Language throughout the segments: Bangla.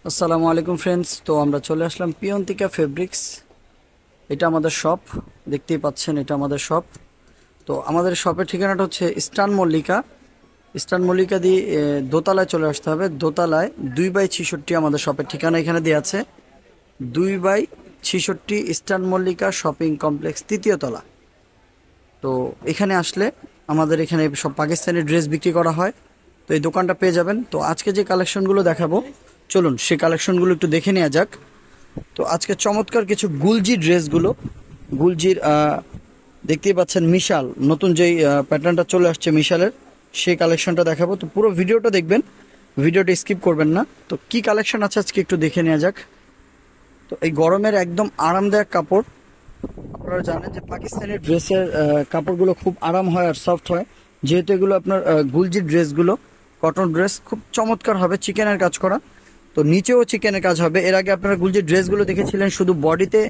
আসসালামু আলাইকুম ফ্রেন্ডস। তো আমরা চলে আসলাম পিয়ন্তিকা ফেব্রিক্স। এটা আমাদের শপ, দেখতেই পাচ্ছেন এটা আমাদের শপ। তো আমাদের শপের ঠিকানাটা হচ্ছে ইস্টার্ন মল্লিকা দিয়ে দোতলায় চলে আসতে হবে। দোতলায় 2/66 আমাদের শপের ঠিকানা এখানে দেওয়া আছে। 2/66 ইস্টার্ন মল্লিকা শপিং কমপ্লেক্স, তৃতীয় তলা। তো এখানে আসলে আমাদের এখানে সব পাকিস্তানি ড্রেস বিক্রি করা হয়। তো এই দোকানটা পেয়ে যাবেন। তো আজকে যে কালেকশনগুলো দেখাবো, চলুন সেই কালেকশনগুলো একটু দেখে নেওয়া যাক। তো আজকে চমৎকার কিছু গুলজি ড্রেসগুলো, গুলজির দেখতেই পাচ্ছেন মিশাল, নতুন যেই প্যাটার্নটা চলে আসছে মিশালের, সেই কালেকশনটা দেখাবো। তো পুরো ভিডিওটা দেখবেন, ভিডিওটা স্কিপ করবেন না। তো কি কালেকশন আছে আজকে একটু দেখে নেওয়া যাক। তো এই গরমের একদম আরামদায়ক কাপড়। আপনারা জানেন যে পাকিস্তানি ড্রেসের কাপড়গুলো খুব আরাম হয় আর সফট হয়। যেহেতু এগুলো আপনার গুলজি ড্রেসগুলো কটন ড্রেস, খুব চমৎকার হবে, চিকেনের কাজ করা। তো নিচেও চিকেনের কাজ হবে। এর আগে আপনারা গুলজির ড্রেসগুলো দেখেছিলেন শুধু বডিতে,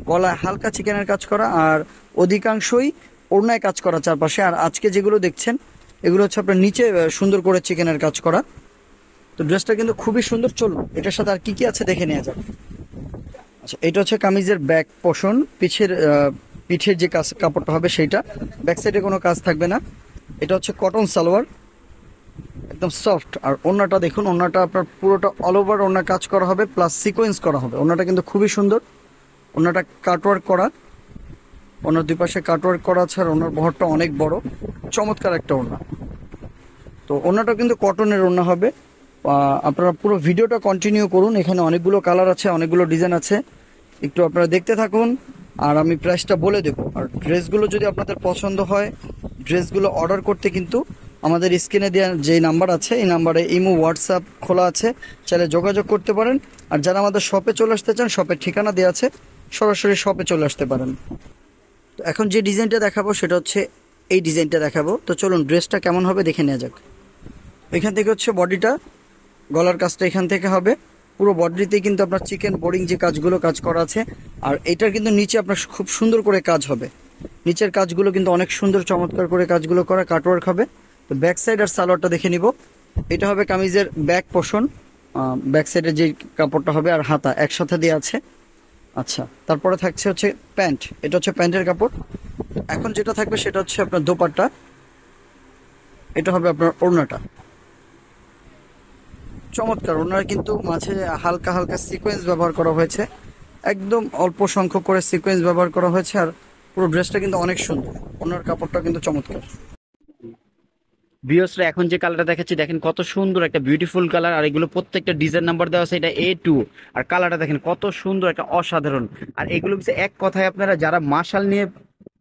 গলায় হালকা চিকেনের কাজ করা, আর অধিকাংশই ওড়নায় কাজ করা চারপাশে। আর আজকে যেগুলো দেখছেন এগুলো হচ্ছে আপনার নিচে সুন্দর করে চিকেনের কাজ করা। তো ড্রেসটা কিন্তু খুবই সুন্দর। চলুন এটার সাথে আর কি কি আছে দেখে নেওয়া যাক। আচ্ছা, এটা হচ্ছে কামিজের ব্যাক পোর্শন, পিঠের যে কাজ কাপড়টা হবে সেইটা। ব্যাক সাইডে কোনো কাজ থাকবে না। এটা হচ্ছে কটন সালোয়ার, একদম সফট। আর ওড়নাটা দেখুন, ওড়নাটা আপনার পুরোটা অল ওভার ওড়না কাজ করা হবে, প্লাস সিকোয়েন্স করা হবে। ওড়নাটা কিন্তু খুবই সুন্দর। ওড়নাটা কাটওয়ার্ক করা, ওনার দুই পাশে কাটওয়ার্ক করা আছে। আর ওনার বহরটা অনেক বড়, চমৎকার একটা ওড়না। তো ওড়নাটা কিন্তু কটনের ওড়না হবে। আপনারা পুরো ভিডিওটা কন্টিনিউ করুন, এখানে অনেকগুলো কালার আছে, অনেকগুলো ডিজাইন আছে। একটু আপনারা দেখতে থাকুন আর আমি প্রাইসটা বলে দেবো। আর ড্রেসগুলো যদি আপনাদের পছন্দ হয়, ড্রেসগুলো অর্ডার করতে কিন্তু আমাদের স্ক্রিনে দেওয়া যে নাম্বার আছে, এই নাম্বারে ইমো হোয়াটসঅ্যাপ খোলা আছে, চাইলে যোগাযোগ করতে পারেন। আর যারা আমাদের শপে চলে আসতে চান, শপের ঠিকানা দেওয়া আছে, সরাসরি শপে চলে আসতে পারেন। তো এখন যে ডিজাইনটা দেখাবো সেটা হচ্ছে এই ডিজাইনটা দেখাবো। তো চলুন ড্রেসটা কেমন হবে দেখে নেওয়া যাক। এখান থেকে হচ্ছে বডিটা, গলার কাজটা এখান থেকে হবে। পুরো বডিতে কিন্তু আপনার চিকেন বোর্ডিং যে কাজগুলো কাজ করা আছে। আর এটার কিন্তু নিচে আপনার খুব সুন্দর করে কাজ হবে। নিচের কাজগুলো কিন্তু অনেক সুন্দর চমৎকার করে কাজগুলো করা, কাটওয়ার্ক হবে। তো ব্যাক সাইড আর সালোয়ারটা দেখে নিব। এটা হবে কামিজের ব্যাক পোর্শন, ব্যাক সাইডের যে কাপড়টা হবে আর হাতা একসাথে দেওয়া আছে। আচ্ছা, তারপরে থাকছে হচ্ছে প্যান্ট। এটা হচ্ছে প্যান্টের কাপড়। এখন যেটা থাকবে সেটা হচ্ছে আপনার দোপাট্টা। এটা হবে আপনার ওড়নাটা। চমৎকার ওনার কিন্তু মাঝে হালকা হালকা সিকোয়েন্স ব্যবহার করা হয়েছে, একদম অল্প সংখ্যক করে সিকোয়েন্স ব্যবহার করা হয়েছে। আর পুরো ড্রেসটা কিন্তু অনেক সুন্দর, ওনার কাপড়টা কিন্তু চমৎকার। ভিউয়ার্সরা এখন যে কালারটা দেখাচ্ছি দেখেন কত সুন্দর একটা বিউটিফুল কালার। আর এগুলো প্রত্যেকটা ডিজাইন নাম্বার দেওয়া আছে, এটা A2। আর কালারটা দেখেন কত সুন্দর, একটা অসাধারণ। আর এগুলো কিছু এক কথায় আপনারা যারা মাশাল নিয়ে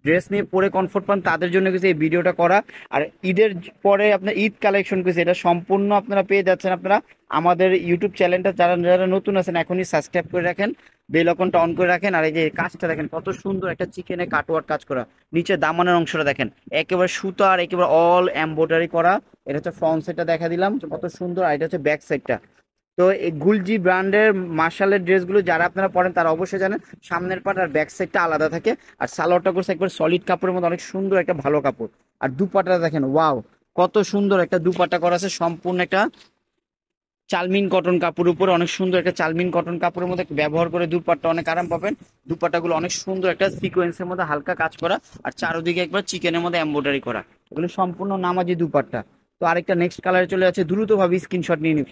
ড্রেস নিয়ে পরে কমফোর্ট পান তাদের জন্য কিছু এই ভিডিওটা করা। আর ঈদের পরে আপনার ঈদ কালেকশন কিছু, এটা সম্পূর্ণ আপনারা পেয়ে যাচ্ছেন। আপনারা আমাদের ইউটিউব চ্যানেলটা যারা যারা নতুন আছেন এখনই সাবস্ক্রাইব করে রাখেন, বেল আইকনটা অন করে রাখেন। আর এই যে কাজটা দেখেন কত সুন্দর, একটা চিকেনে কাটওয়ার্ক কাজ করা। নিচে দামানের অংশটা দেখেন একেবারে সুতা আর একেবারে অল এমব্রয়ডারি করা। এটা হচ্ছে ফ্রন্ট সাইডটা দেখা দিলাম কত সুন্দর, আর এটা হচ্ছে ব্যাক সাইডটা। তো এই গুলজি ব্র্যান্ডের মার্শালের ড্রেসগুলো যারা আপনারা পরেন তারা অবশ্যই জানেন সামনের পার্ট আর ব্যাক সাইডটা আলাদা থাকে। আর সালোয়ারটা করছে একবার সলিড কাপড়ের মধ্যে, অনেক সুন্দর একটা ভালো কাপড়। আর দুপাট্টা দেখেন, ওয়াও কত সুন্দর একটা দুপাট্টা করা আছে, সম্পূর্ণ একটা চালমিন কটন কাপড়ের উপরে, অনেক সুন্দর একটা চালমিন কটন কাপড়ের মধ্যে ব্যবহার করে দুপাট্টা অনেক আরাম পাবেন। দুপাট্টাগুলো অনেক সুন্দর একটা সিকোয়েন্সের মধ্যে হালকা কাজ করা, আর চারোদিকে একবার চিকেনের মধ্যে এমব্রয়ডারি করা। এগুলো সম্পূর্ণ নামাজি দুপাট্টা। তো আরেকটা নেক্সট কালারে চলে যাচ্ছে, দ্রুতভাবে স্ক্রিনশট নিয়ে নিন।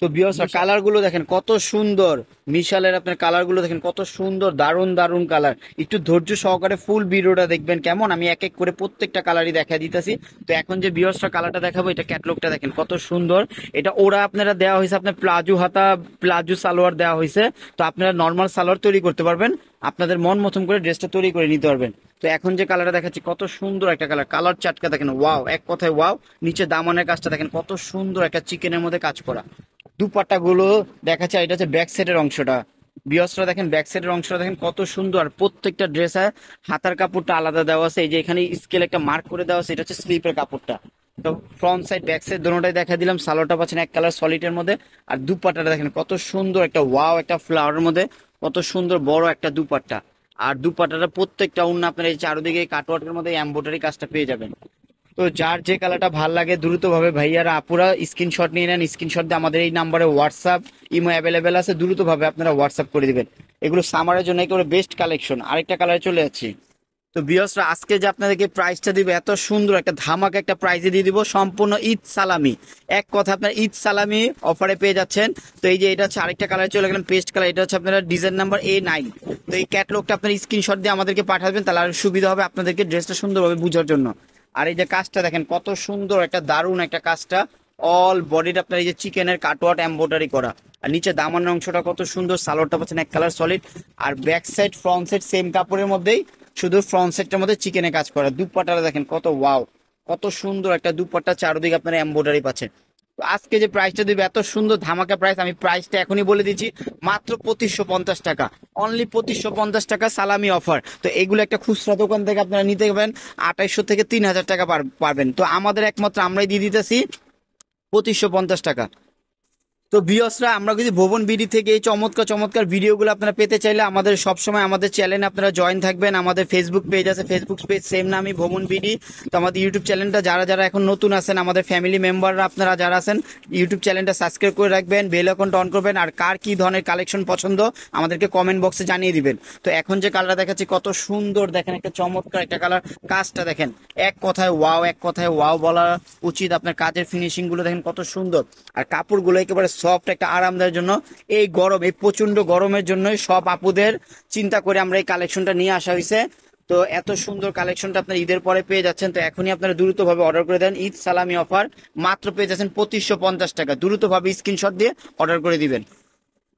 তো বিয়স কালার গুলো দেখেন কত সুন্দর, মিশালের আপনার কালার গুলো দেখেন কত সুন্দর, দারুণ দারুণ কালার। একটু ধৈর্য সহকারে ফুল ভিডিওটা দেখবেন কেমন, আমি এক এক করে প্রত্যেকটা কালারই দেখা দিতেছি। তো এখন যে বিয়সটা কালারটা দেখাবো, এটা ক্যাটলগটা দেখেন কত সুন্দর। এটা ওরা আপনারা দেওয়া হয়েছে আপনার প্লাজো হাতা, প্লাজো সালোয়ার দেওয়া হয়েছে। তো আপনারা নর্মাল সালোয়ার তৈরি করতে পারবেন, আপনাদের মন মতন করে ড্রেসটা তৈরি করে নিতে পারবেন। তো এখন যে কালারটা দেখাচ্ছি কত সুন্দর একটা কালার, কালার চাটকা দেখেন, ওয়াও এক কথায় ওয়াও। নিচে দামানের কাজটা দেখেন কত সুন্দর, একটা চিকেনের মধ্যে কাজ করা। দুপাট্টা গুলো দেখাচ্ছে, এটা হচ্ছে ব্যাক সাইডের অংশটা। বিয়সটা দেখেন ব্যাক সাইডের অংশটা দেখেন কত সুন্দর। আর প্রত্যেকটা ড্রেসে হাতার কাপড়টা আলাদা দেওয়া আছে, এই যে এখানে স্কেল একটা মার্ক করে দেওয়া আছে, এটা হচ্ছে স্লিপের কাপড়টা। তো ফ্রন্ট সাইড ব্যাক সাইড দোনোটাই দেখা দিলাম। সালোয়ারটা পাচ্ছেন এক কালার সলিডের মধ্যে। আর দুপাট্টাটা দেখেন কত সুন্দর, একটা ওয়াও একটা ফ্লাওয়ারের মধ্যে কত সুন্দর বড় একটা দুপাট্টা। আর দুপাট্টাটা প্রত্যেকটা উন্না আপনার এই চারদিকে কাটওয়ার্কের মধ্যে এমব্রয়ডারি কাজটা পেয়ে যাবেন। তো তো যার যে কালারটা ভাল লাগে দ্রুতভাবে ভাইয়ারা আপুরা স্ক্রিনশট নিয়ে নেন, স্ক্রিনশট দিয়ে আমাদের এই নাম্বারে হোয়াটসঅ্যাপ ইমো অ্যাভেলেবেল আছে, দ্রুতভাবে আপনারা হোয়াটসঅ্যাপ করে দিবেন। এগুলো সামারের জন্য একেবারে বেস্ট কালেকশন। আরেকটা কালারে চলে যাচ্ছি। তো ভিউয়ার্সরা আজকে যে আপনাদেরকে প্রাইসটা দিবে এত সুন্দর একটা ধামাকা একটা প্রাইজে দিয়ে দিব, সম্পূর্ণ ঈদ সালামি। এক কথা আপনার ঈদ সালামি অফারে পেয়ে যাচ্ছেন। তো এই যে এটা হচ্ছে আরেকটা কালার চলে গেলেন পেস্ট কালার, এটা হচ্ছে আপনারা ডিজাইন নাম্বার A9। তো এই ক্যাটলগটা আপনার স্ক্রিনশট দিয়ে আমাদেরকে পাঠাবেন, তাহলে আরো সুবিধা হবে আপনাদেরকে ড্রেসটা সুন্দরভাবে বোঝার জন্য। আর এই যে কাজটা দেখেন কত সুন্দর একটা দারুণ একটা কাজটা, অল বডিটা আপনার এই যে চিকেনের কাটওয়ার্ট এমব্রয়ডারি করা, আর নিচে দামানের অংশটা কত সুন্দর, সালোয়ারটা পাচ্ছেন এক কালার সলিড, আর back side front side same কাপড়ের মধ্যেই, শুধু ফ্রন্ট সাইডটার মধ্যে চিকেনে কাজ করা। দুপাট্টাটা দেখেন কত ওয়াও, কত সুন্দর একটা দুপাট্টা, চারদিকে আপনারা এমব্রয়ডারি পাচ্ছেন। তো আজকে যে প্রাইসটা দিবে এত সুন্দর ধামাকা প্রাইস, আমি প্রাইসটা এখনই বলে দিচ্ছি, মাত্র 2550 টাকা, অনলি 2550 টাকা সালামি অফার। তো এগুলো একটা খুচরা দোকান থেকে আপনারা নিতে পারবেন 2800 থেকে 3000 টাকা পারবেন। তো আমাদের একমাত্র আমরাই দিয়ে দিতেছি 2550 টাকা। তো ভিউয়ার্সরা আমরা কিন্তু ভুবন বিডি থেকে এই চমৎকার চমৎকার ভিডিওগুলো আপনারা পেতে চাইলে আমাদের সবসময় আমাদের চ্যানেলে আপনারা জয়েন থাকবেন। আমাদের ফেসবুক পেজ আছে, ফেসবুক পেজ সেম নামই ভুবন বিডি। তো আমাদের ইউটিউব চ্যানেলটা যারা যারা এখন নতুন আছেন, আমাদের ফ্যামিলি মেম্বাররা আপনারা যারা আছেন, ইউটিউব চ্যানেলটা সাবস্ক্রাইব করে রাখবেন, বেল আইকনটা অন করবেন, আর কার কি ধরনের কালেকশন পছন্দ আমাদেরকে কমেন্ট বক্সে জানিয়ে দিবেন। তো এখন যে কালারটা দেখাচ্ছি কত সুন্দর, দেখেন একটা চমৎকার একটা কালার, কাজটা দেখেন এক কথায় ওয়াও, এক কথায় ওয়াও বলা উচিত। আপনার কাজের ফিনিশিং গুলো দেখেন কত সুন্দর, আর কাপড়গুলো একেবারে সফট একটা আরামদায়ের জন্য। এই গরম, এই প্রচন্ড গরমের জন্যই সব আপুদের চিন্তা করে আমরা এই কালেকশনটা নিয়ে আসা হয়েছে। তো এত সুন্দর কালেকশনটা আপনার ঈদের পরে পেয়ে যাচ্ছেন। তো এখনই আপনারা দ্রুতভাবে অর্ডার করে দেন, ঈদ সালামি অফার মাত্র পেয়ে যাচ্ছেন 2550 টাকা। দ্রুতভাবে স্ক্রিনশট দিয়ে অর্ডার করে দিবেন।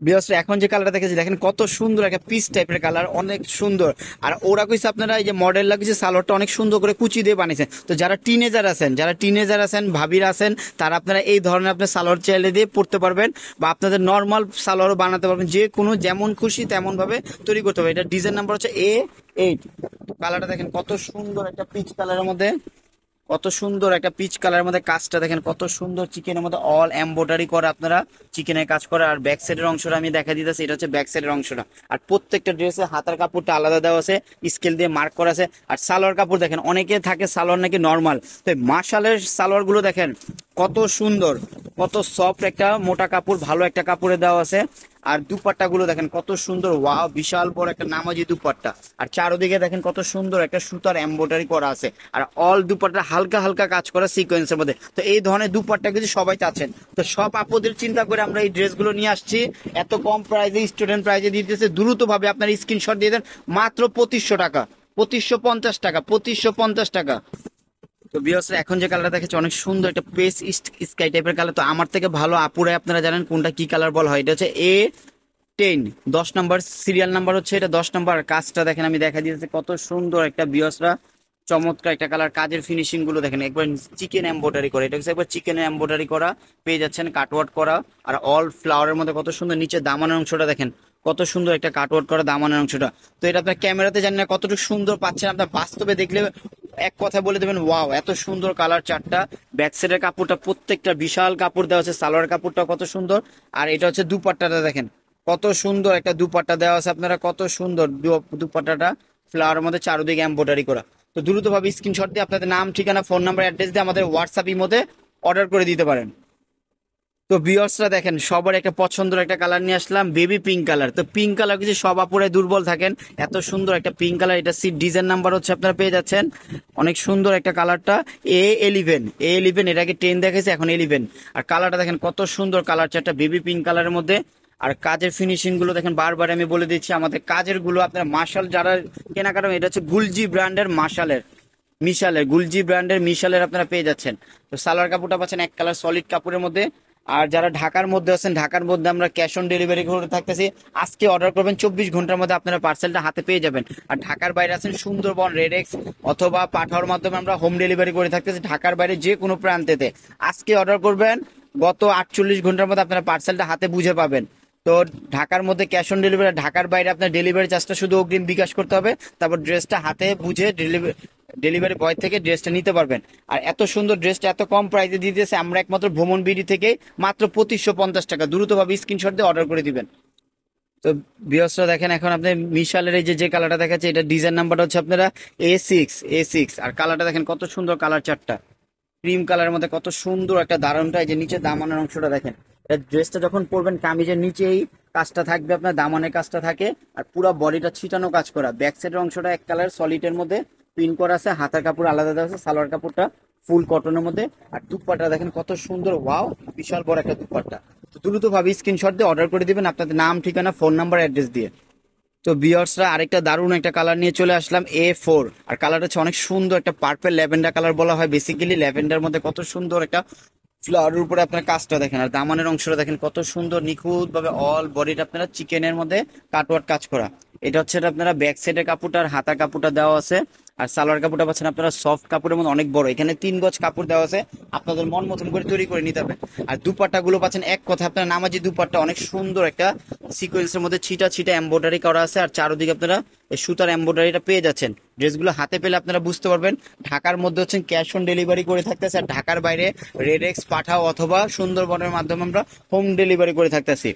ভিউয়ার্সরা এখন যে কালারটা দেখেছি দেখেন কত সুন্দর একটা পিচ টাইপের কালার, অনেক সুন্দর। আর ওরা কইছে আপনারা এই যে মডেল লাগিয়েছে, সালোয়ারটা অনেক সুন্দর করে কুচি দিয়ে বানিয়েছেন। তো যারা টিনেজার আছেন ভাবিরা আছেন, তারা আপনারা এই ধরনের আপনার সালোয়ার চাইলে দিয়ে পড়তে পারবেন, বা আপনাদের নর্মাল সালোয়ারও বানাতে পারবেন, যে কোনো যেমন খুশি তেমন ভাবে তৈরি করতে পারবেন। এটা ডিজাইন নাম্বার হচ্ছে A8। কালারটা দেখেন কত সুন্দর একটা পিচ কালারের মধ্যে, কত সুন্দর একটা পিচ কালারের মধ্যে, কাজটা দেখেন কত সুন্দর, চিকেনের মধ্যে অল এমব্রয়ডারি করা, আপনারা চিকেনের কাজ করা। আর ব্যাক সাইডের অংশটা আমি দেখা দিতেছি, এটা হচ্ছে ব্যাক সাইডের অংশটা। আর প্রত্যেকটা ড্রেসে হাতার কাপড়টা আলাদা দেওয়া আছে, স্কেল দিয়ে মার্ক করা আছে। আর সালোয়ার কাপড় দেখেন, অনেকে থাকে সালোয়ার নাকি নর্মাল, তো মার্শালের সালোয়ার গুলো দেখেন কত সুন্দর, কত সফট একটা মোটা কাপড়, ভালো একটা কাপড়ে দেওয়া আছে। আর দুপাট্টা গুলো দেখেন কত সুন্দর, ওয়াও বিশাল বড় একটা নামাজি দুপাট্টা। আর চারোদিকে দেখেন কত সুন্দর একটা সুতার এমব্রয়ডারি করা আছে, আর অল দুপাট্টা হালকা হালকা কাজ করা সিকোয়েন্সের মধ্যে। তো এই ধরনের দুপাট্টা কিন্তু সবাই চাচ্ছেন, তো সব আপুদের চিন্তা করে আমরা এই ড্রেসগুলো নিয়ে আসছি এত কম প্রাইসে, স্টুডেন্ট প্রাইসে দিতেছে। দ্রুতভাবে আপনার স্ক্রিনশট দিয়ে দেন, মাত্র 2500 টাকা, 2550 টাকা, 2550 টাকা। তো ভিউয়ার্সরা এখন যে কালারটা দেখেছে অনেক সুন্দর একটা পেস স্কাই টাইপের কালার। তো আমার থেকে ভালো আপুরাই আপনারা জানেন কোনটা কি কালার বলা হয়। এটা হচ্ছে A10, 10 নাম্বার সিরিয়াল নাম্বার হচ্ছে এটা, 10 নাম্বার। কাজটা দেখেন আমি দেখা দিয়েছি কত সুন্দর একটা, ভিউয়ার্সরা চমৎকার একটা কালার। কাজের ফিনিশিং গুলো দেখেন একবার চিকেন এমব্রয়ডারি করা, এটা হচ্ছে একবার চিকেন এমব্রয়ডারি করা পেয়ে যাচ্ছেন, কাটওয়ার্ক করা। আর অল ফ্লাওয়ারের মধ্যে কত সুন্দর, নিচে দামানের অংশটা দেখেন কত সুন্দর একটা কাটওয়ার্ক করা দামানের অংশটা। তো এটা আপনার ক্যামেরাতে জানি না কতটুকু সুন্দর পাচ্ছেন, আপনার বাস্তবে দেখলে এক কথা বলে দেবেন ওয়াও, এত সুন্দর কালার চারটা। ব্যাক সাইডের কাপড়টা প্রত্যেকটা বিশাল কাপড় দেওয়া আছে, সালোয়ার কাপড়টা কত সুন্দর। আর এটা হচ্ছে দুপাট্টাটা দেখেন কত সুন্দর একটা দুপাট্টা দেওয়া আছে, আপনারা কত সুন্দর দুপাট্টাটা ফ্লাওয়ারের মধ্যে চারদিকে এমব্রয়ডারি করা। তো দ্রুতভাবে স্ক্রিনশট দিয়ে আপনাদের নাম, ঠিকানা, ফোন নাম্বার, অ্যাড্রেস দিয়ে আমাদের হোয়াটসঅ্যাপের মধ্যে অর্ডার করে দিতে পারেন। তো ভিউয়ার্সরা দেখেন সবার একটা পছন্দের একটা কালার নিয়ে আসলাম, বেবি পিঙ্ক কালার। তো পিঙ্ক কালার কিছু সব আপুরাই দুর্বল থাকেন, এত সুন্দর একটা পিঙ্ক কালার। এটা সিট ডিজাইন নাম্বার হচ্ছে আপনারা পেয়ে যাচ্ছেন, অনেক সুন্দর একটা কালারটা A11, এর আগে 10 দেখেছে, এখন 11। আর কালারটা দেখেন কত সুন্দর, কালার চারটা বেবি পিঙ্ক কালারের মধ্যে। আর কাজের ফিনিশিং গুলো দেখেন, বারবার আমি বলে দিচ্ছি আমাদের কাজের গুলো আপনার মার্শাল যারা কেনাকাটা, এটা হচ্ছে গুলজি ব্র্যান্ডের মিশালের গুলজি ব্র্যান্ডের মিশালের আপনারা পেয়ে যাচ্ছেন। তো সালোয়ার কাপড়টা পাচ্ছেন এক কালার সলিড কাপড়ের মধ্যে। আর যারা ঢাকার মধ্যে আছেন, ঢাকার মধ্যে আমরা ক্যাশ অন ডেলিভারি করে থাকতেছি, আজকে অর্ডার করবেন 24 ঘন্টার মধ্যে আপনারা পার্সেলটা হাতে পেয়ে যাবেন। আর ঢাকার বাইরে আছেন সুন্দরবন, রেডেক্স অথবা পাঠাওয়ার মাধ্যমে আমরা হোম ডেলিভারি করে থাকতেছি ঢাকার বাইরে যে কোনো প্রান্তেতে। আজকে অর্ডার করবেন, গত 48 ঘন্টার মধ্যে আপনারা পার্সেলটা হাতে বুঝে পাবেন। তো ঢাকার মধ্যে ক্যাশ অন ডেলিভারি, ঢাকার বাইরে আপনার ডেলিভারি চার্জটা শুধু অগ্রিম বিকাশ করতে হবে, তারপর ড্রেসটা হাতে বুঝে ডেলিভারি বয় থেকে ড্রেসটা নিতে পারবেন। আর এত সুন্দর ড্রেসটা এত কম প্রাইসে দিতেছে আমরা একমাত্র ভ্রমণ বিডি থেকে, মাত্র 2550 টাকা। দ্রুতভাবে স্ক্রিনশট দিয়ে অর্ডার করে দিবেন। তো ভিউয়ার্সরা দেখেন এখন আপনি মিশালের এই যে কালারটা দেখাচ্ছে, এটা ডিজাইন নাম্বারটা হচ্ছে আপনারা A6। আর কালারটা দেখেন কত সুন্দর, কালার চারটা ক্রিম কালারের মধ্যে কত সুন্দর একটা দারুণটা, এই যে নিচে দামানের অংশটা দেখেন। ড্রেসটা যখন পরবেন কামিজের নিচেই কাজটা থাকবে, আপনার দামানের কাজটা থাকে, আর পুরো বডিটা ছিটানো কাজ করা। ব্যাক সাইডের অংশটা এক কালার সলিডের মধ্যে প্রিন্ট করা আছে, হাতার কাপড় আলাদা দেওয়া আছে, সালোয়ার কাপড়টা ফুল কটনের মধ্যে। আর দুপাট্টা দেখেন কত সুন্দর, ওয়াও বিশাল বড় একটা দুপাট্টা। তো দ্রুত ভাবে স্ক্রিনশট দিয়ে অর্ডার করে দিবেন আপনাদের নাম, ঠিকানা, ফোন নাম্বার, অ্যাড্রেস দিয়ে। তো ভিউয়ার্সরা আরেকটা দারুণ একটা কালার নিয়ে চলে আসলাম, A4। আর কালারটা হচ্ছে অনেক সুন্দর একটা পার্পল ল্যাভেন্ডার কালার বলা হয় বেসিক্যালি। ল্যাভেন্ডার মধ্যে কত সুন্দর একটা ফ্লাওয়ারের উপরে আপনার কাজটা দেখেন, আর দামানের অংশটা দেখেন কত সুন্দর নিখুঁত ভাবে অল বডিটা আপনারা চিকেনের মধ্যে কাটওয়ার্ক কাজ করা। এটা হচ্ছে আপনারা ব্যাক সাইডের কাপড়টা আর হাতার কাপড়টা দেওয়া আছে। আর সালোয়ার কাপড়টা পাচ্ছেন আপনারা সফট কাপড়ের মধ্যে অনেক বড়, এখানে 3 গজ কাপড় দেওয়া আছে, আপনাদের মন মতন করে তৈরি করে নিতে হবে। আর দুপাট্টা গুলো পাচ্ছেন এক কথা আপনারা নামাজি দুপাট্টা, অনেক সুন্দর একটা সিকোয়েন্সের মধ্যে ছিটা ছিটা এমব্রয়ডারি করা আছে, আর চারদিকে আপনারা এই সুতার এমব্রয়ডারিটা পেয়ে যাচ্ছেন। ড্রেসগুলো হাতে পেলে আপনারা বুঝতে পারবেন। ঢাকার মধ্যে হচ্ছে ক্যাশ অন ডেলিভারি করে থাকতেছে, আর ঢাকার বাইরে রেডেক্স পাঠাও অথবা সুন্দরবনের মাধ্যমে আমরা হোম ডেলিভারি করে থাকতেছি।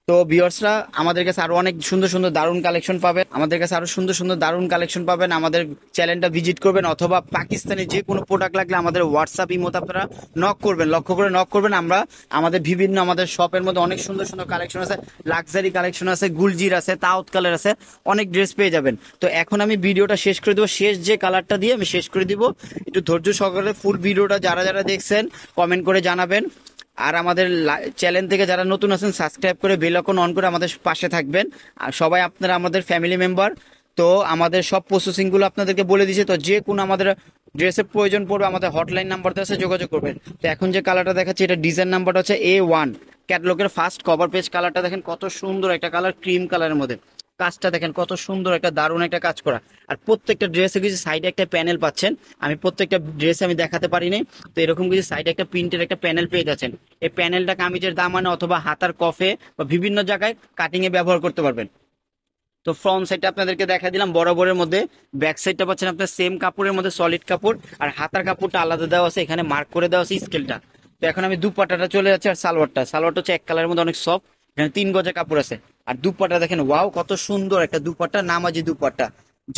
তো ভিউয়ার্সরা আমাদের কাছে আরো অনেক সুন্দর সুন্দর দারুণ কালেকশন পাবেন, আমাদের কাছে আরো সুন্দর সুন্দর দারুণ কালেকশন পাবেন। আমাদের চ্যানেলটা ভিজিট করবেন, অথবা পাকিস্তানি যে কোনো প্রোডাক্ট লাগলে আমাদের হোয়াটসঅ্যাপ ইমোতে আপনারা নক করবেন, লক্ষ্য করে নক করবেন। আমরা আমাদের বিভিন্ন আমাদের শপের মধ্যে অনেক সুন্দর সুন্দর কালেকশন আছে, লাক্সারি কালেকশন আছে, গুলজির আছে, তাওত কালার আছে, অনেক ড্রেস পেয়ে যাবেন। তো এখন আমি ভিডিওটা শেষ করে দেবো, শেষ যে কালারটা দিয়ে আমি শেষ করে দিব। একটু ধৈর্য সহকারে ফুল ভিডিওটা যারা যারা দেখছেন কমেন্ট করে জানাবেন। আর আমাদের চ্যানেল থেকে যারা নতুন আছেন সাবস্ক্রাইব করে বেল আইকন অন করে আমাদের পাশে থাকবেন। আর সবাই আপনারা আমাদের ফ্যামিলি মেম্বার। তো আমাদের সব প্রসেসিংগুলো আপনাদেরকে বলে দিয়েছে। তো যে কোনো আমাদের ড্রেসের প্রয়োজন পড়বে আমাদের হটলাইন নাম্বারটা আছে, যোগাযোগ করবেন। তো এখন যে কালারটা দেখাচ্ছি এটা ডিজাইন নাম্বারটা হচ্ছে A1। ক্যাটলগের ফার্স্ট কভার পেজ কালারটা দেখেন কত সুন্দর একটা কালার, ক্রিম কালারের মধ্যে কাজটা দেখেন কত সুন্দর একটা দারুণ একটা কাজ করা। আর প্রত্যেকটা ড্রেসে কিছু সাইডে একটা প্যানেল পাচ্ছেন, আমি প্রত্যেকটা ড্রেসে আমি দেখাতে পারিনি। তো এরকম কিছু সাইডে একটা প্রিন্টের একটা প্যানেল পেয়ে যাচ্ছেন। এই প্যানেলটা কামিজের দামানে অথবা হাতার কফে বা বিভিন্ন জায়গায় কাটিং এ ব্যবহার করতে পারবেন। তো ফ্রন্ট সাইডটা আপনাদেরকে দেখা দিলাম বরাবরের মধ্যে, ব্যাক সাইডটা পাচ্ছেন আপনার সেম কাপড়ের মধ্যে সলিড কাপড়, আর হাতার কাপড়টা আলাদা দেওয়া আছে, এখানে মার্ক করে দেওয়া আছে স্কেলটা। তো এখন আমি দুপাট্টাটা চলে যাচ্ছে, আর সালোয়ারটা হচ্ছে এক কালারের মধ্যে অনেক সফট, এখানে 3 গজের কাপড় আছে। আর দুপাট্টা দেখেন ওয়াও কত সুন্দর একটা দুপাট্টা, নামাজি দুপাট্টা,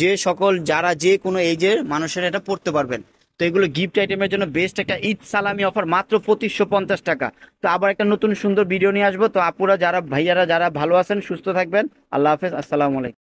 যে সকল যারা যে কোনো এজের মানুষের এটা পড়তে পারবেন। তো এগুলো গিফট আইটেমের জন্য বেস্ট একটা ঈদ সালামি অফার, মাত্র 2550 টাকা। তো আবার একটা নতুন সুন্দর ভিডিও নিয়ে আসবো। তো আপুরা যারা ভাইয়ারা যারা ভালো আছেন সুস্থ থাকবেন, আল্লাহ হাফেজ, আসসালামু আলাইকুম।